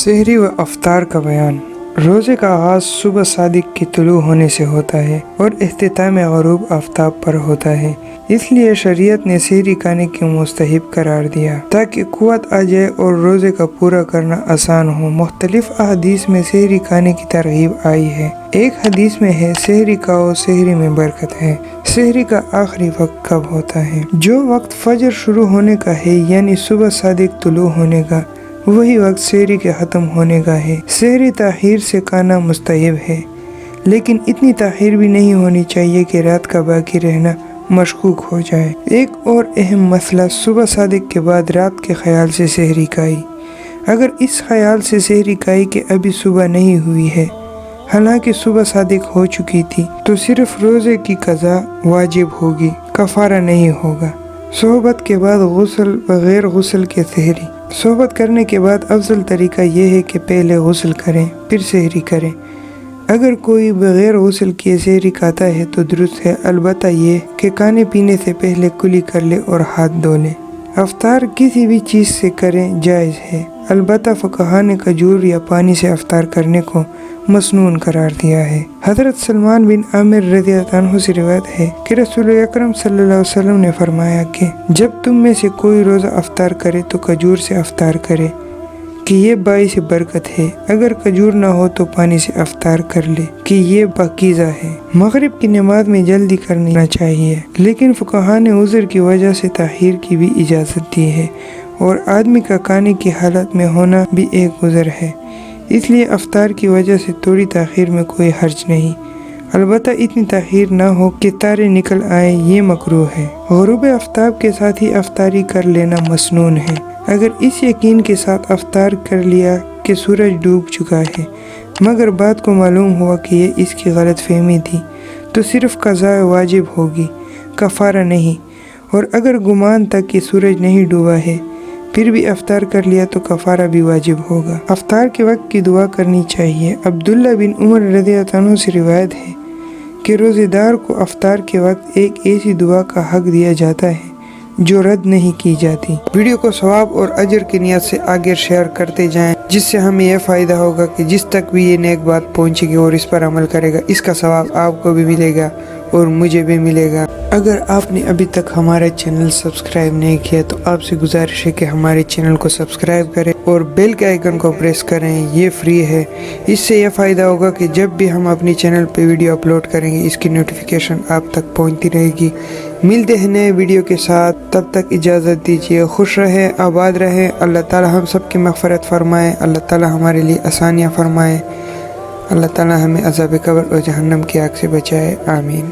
سحری و افطار کا بیان۔ روزے کا آغاز صبح صادق کی طلوع ہونے سے ہوتا ہے اور اختتام غروب آفتاب پر ہوتا ہے، اس لیے شریعت نے سحری کھانے کی مستحب قرار دیا تاکہ قوت آ جائے اور روزے کا پورا کرنا آسان ہو۔ مختلف احادیث میں سحری کھانے کی ترغیب آئی ہے۔ ایک حدیث میں ہے، سحری کھاؤ، سحری میں برکت ہے۔ سحری کا آخری وقت کب ہوتا ہے؟ جو وقت فجر شروع ہونے کا ہے، یعنی صبح صادق طلوع ہونے کا، وہی وقت سحری کے ختم ہونے کا ہے۔ سحری تاخیر سے کھانا مستحب ہے، لیکن اتنی تاخیر بھی نہیں ہونی چاہیے کہ رات کا باقی رہنا مشکوک ہو جائے۔ ایک اور اہم مسئلہ صبح صادق کے بعد رات کے خیال سے سحری کھائی۔ اگر اس خیال سے سحری کھائی کہ ابھی صبح نہیں ہوئی ہے، حالانکہ صبح صادق ہو چکی تھی، تو صرف روزے کی قضا واجب ہوگی، کفارہ نہیں ہوگا۔ صحبت کے بعد غسل، بغیر غسل کے سحری۔ صحبت کرنے کے بعد افضل طریقہ یہ ہے کہ پہلے غسل کریں پھر سحری کریں۔ اگر کوئی بغیر غسل کیے سحری کھاتا ہے تو درست ہے، البتہ یہ کہ کھانے پینے سے پہلے کلی کر لے اور ہاتھ دھو لے۔ افطار کسی بھی چیز سے کریں جائز ہے، البتہ فقہا نے کھجور یا پانی سے افطار کرنے کو مسنون قرار دیا ہے۔ حضرت سلمان بن عامر رضی اللہ عنہ سے روایت ہے کہ رسول اکرم صلی اللہ علیہ وسلم نے فرمایا کہ جب تم میں سے کوئی روزہ افطار کرے تو کھجور سے افطار کرے کہ یہ باعث برکت ہے، اگر کھجور نہ ہو تو پانی سے افطار کر لے کہ یہ پاکیزہ ہے۔ مغرب کی نماز میں جلدی کرنا چاہیے، لیکن فقہا نے عذر کی وجہ سے تاخیر کی بھی اجازت دی ہے، اور آدمی کا کھانے کی حالت میں ہونا بھی ایک عذر ہے، اس لیے افطار کی وجہ سے تھوڑی تاخیر میں کوئی حرج نہیں، البتہ اتنی تاخیر نہ ہو کہ تارے نکل آئیں، یہ مکروہ ہے۔ غروب آفتاب کے ساتھ ہی افطاری کر لینا مسنون ہے۔ اگر اس یقین کے ساتھ افطار کر لیا کہ سورج ڈوب چکا ہے، مگر بعد کو معلوم ہوا کہ یہ اس کی غلط فہمی تھی، تو صرف قضاء واجب ہوگی، کفارہ نہیں۔ اور اگر گمان تک کہ سورج نہیں ڈوبا ہے پھر بھی افطار کر لیا تو کفارہ بھی واجب ہوگا۔ افطار کے وقت کی دعا کرنی چاہیے۔ عبداللہ بن عمر رضی اللہ عنہ سے روایت ہے کہ روزے دار کو افطار کے وقت ایک ایسی دعا کا حق دیا جاتا ہے جو رد نہیں کی جاتی۔ ویڈیو کو ثواب اور اجر کی نیت سے آگے شیئر کرتے جائیں، جس سے ہمیں یہ فائدہ ہوگا کہ جس تک بھی یہ نیک بات پہنچے گی اور اس پر عمل کرے گا، اس کا ثواب آپ کو بھی ملے گا اور مجھے بھی ملے گا۔ اگر آپ نے ابھی تک ہمارا چینل سبسکرائب نہیں کیا تو آپ سے گزارش ہے کہ ہمارے چینل کو سبسکرائب کریں اور بیل کے آئیکن کو پریس کریں، یہ فری ہے۔ اس سے یہ فائدہ ہوگا کہ جب بھی ہم اپنی چینل پہ ویڈیو اپلوڈ کریں گے، اس کی نوٹیفیکیشن آپ تک پہنچتی رہے گی۔ ملتے ہیں نئے ویڈیو کے ساتھ، تب تک اجازت دیجیے۔ خوش رہیں، آباد رہیں۔ اللہ تعالی ہم سب کی مغفرت فرمائے، اللہ تعالی ہمارے لیے آسانیاں فرمائے، اللہ تعالی ہمیں عذاب قبر اور جہنم کی آگ سے بچائے، آمین۔